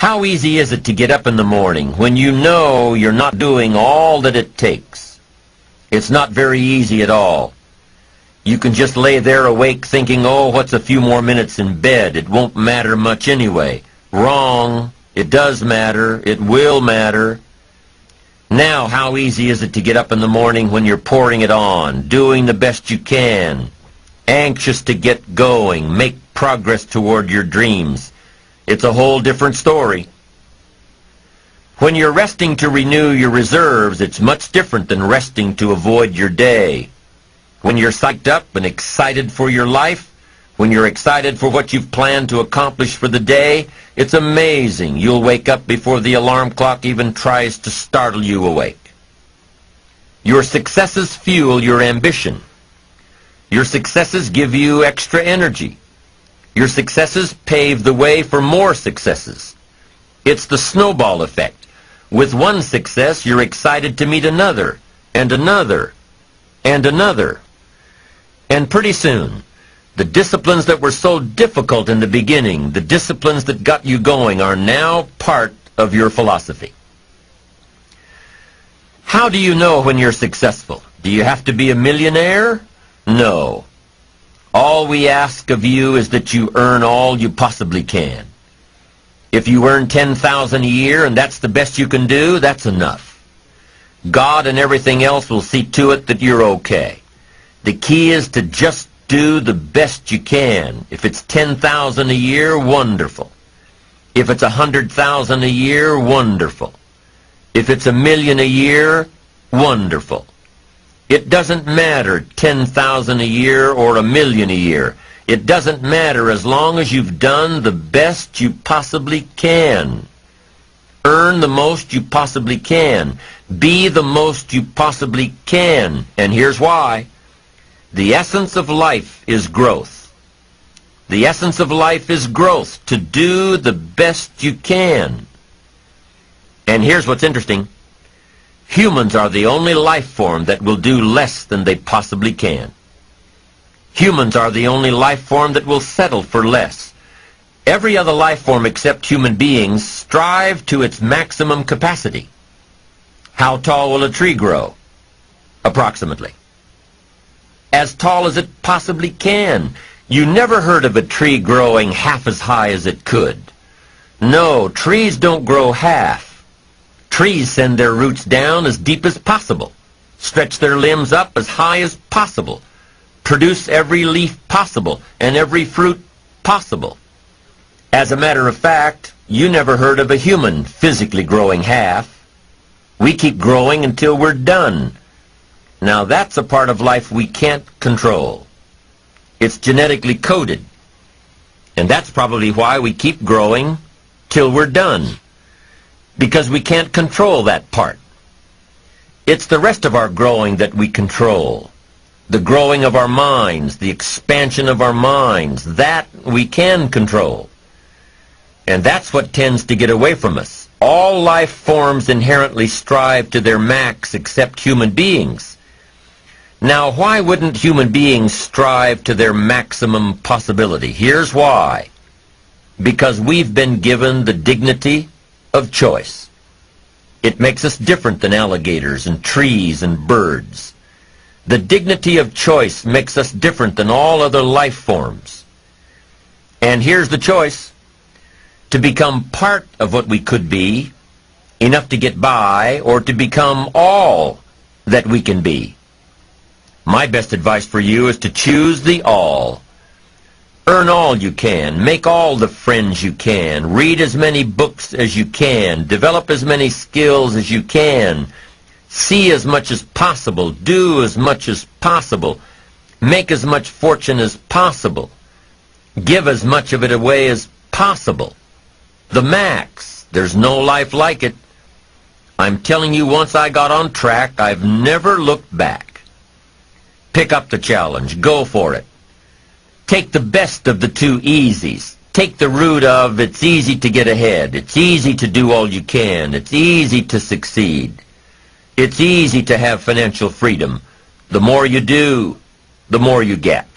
How easy is it to get up in the morning when you know you're not doing all that it takes? It's not very easy at all. You can just lay there awake thinking, oh, what's a few more minutes in bed? It won't matter much anyway. Wrong. It does matter. It will matter. Now, how easy is it to get up in the morning when you're pouring it on, doing the best you can, anxious to get going, make progress toward your dreams? It's a whole different story. When you're resting to renew your reserves, it's much different than resting to avoid your day. When you're psyched up and excited for your life, when you're excited for what you've planned to accomplish for the day, it's amazing. You'll wake up before the alarm clock even tries to startle you awake. Your successes fuel your ambition. Your successes give you extra energy. Your successes pave the way for more successes. It's the snowball effect. With one success, you're excited to meet another, and another, and another. And pretty soon, the disciplines that were so difficult in the beginning, the disciplines that got you going, are now part of your philosophy. How do you know when you're successful? Do you have to be a millionaire? No. All we ask of you is that you earn all you possibly can. If you earn $10,000 a year and that's the best you can do, that's enough. God and everything else will see to it that you're okay. The key is to just do the best you can. If it's $10,000 a year, wonderful. If it's $100,000 a year, wonderful. If it's $1 million a year, wonderful. It doesn't matter, 10,000 a year or $1 million a year. It doesn't matter as long as you've done the best you possibly can. Earn the most you possibly can. Be the most you possibly can. And here's why. The essence of life is growth. The essence of life is growth, to do the best you can. And here's what's interesting. Humans are the only life form that will do less than they possibly can. Humans are the only life form that will settle for less. Every other life form except human beings strive to its maximum capacity. How tall will a tree grow? Approximately. As tall as it possibly can. You never heard of a tree growing half as high as it could. No, trees don't grow half. Trees send their roots down as deep as possible, stretch their limbs up as high as possible, produce every leaf possible and every fruit possible. As a matter of fact, you never heard of a human physically growing half. We keep growing until we're done. Now that's a part of life we can't control. It's genetically coded. And that's probably why we keep growing till we're done. Because we can't control that part. It's the rest of our growing that we control. The growing of our minds, the expansion of our minds, that we can control. And that's what tends to get away from us. All life forms inherently strive to their max except human beings. Now, why wouldn't human beings strive to their maximum possibility? Here's why. Because we've been given the dignity of choice. It makes us different than alligators and trees and birds. The dignity of choice makes us different than all other life forms. And here's the choice. To become part of what we could be, enough to get by, or to become all that we can be. My best advice for you is to choose the all. Earn all you can. Make all the friends you can. Read as many books as you can. Develop as many skills as you can. See as much as possible. Do as much as possible. Make as much fortune as possible. Give as much of it away as possible. The max. There's no life like it. I'm telling you, once I got on track, I've never looked back. Pick up the challenge. Go for it. Take the best of the two easies. Take the root of it's easy to get ahead. It's easy to do all you can. It's easy to succeed. It's easy to have financial freedom. The more you do, the more you get.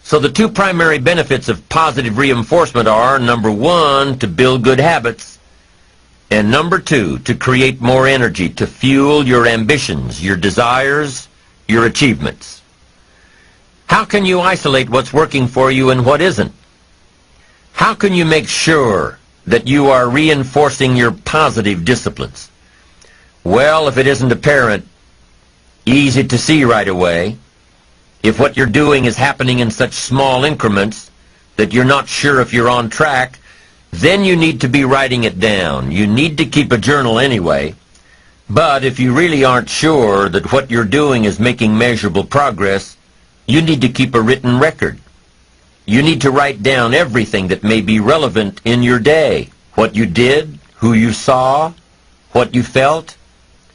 So the two primary benefits of positive reinforcement are, number one, to build good habits, and number two, to create more energy, to fuel your ambitions, your desires, your achievements. How can you isolate what's working for you and what isn't? How can you make sure that you are reinforcing your positive disciplines? Well, if it isn't apparent, easy to see right away, if what you're doing is happening in such small increments that you're not sure if you're on track, then you need to be writing it down. You need to keep a journal anyway. But if you really aren't sure that what you're doing is making measurable progress, you need to keep a written record. You need to write down everything that may be relevant in your day. What you did, who you saw, what you felt,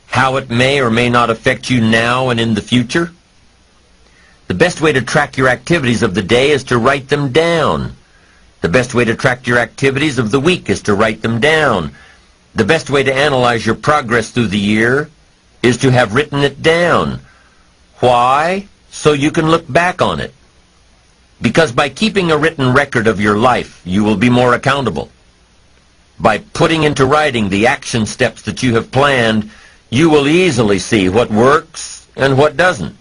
how it may or may not affect you now and in the future. The best way to track your activities of the day is to write them down. The best way to track your activities of the week is to write them down. The best way to analyze your progress through the year is to have written it down. Why? So you can look back on it. Because by keeping a written record of your life, you will be more accountable. By putting into writing the action steps that you have planned, you will easily see what works and what doesn't.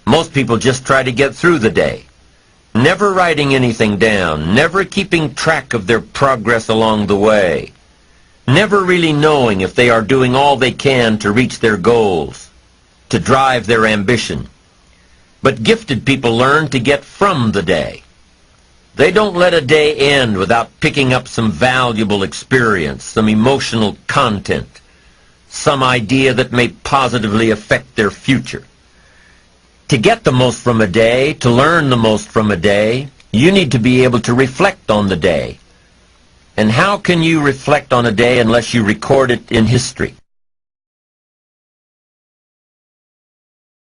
Most people just try to get through the day, never writing anything down, never keeping track of their progress along the way, never really knowing if they are doing all they can to reach their goals, to drive their ambition. But gifted people learn to get from the day. They don't let a day end without picking up some valuable experience, some emotional content, some idea that may positively affect their future. To get the most from a day, to learn the most from a day, you need to be able to reflect on the day. And how can you reflect on a day unless you record it in history?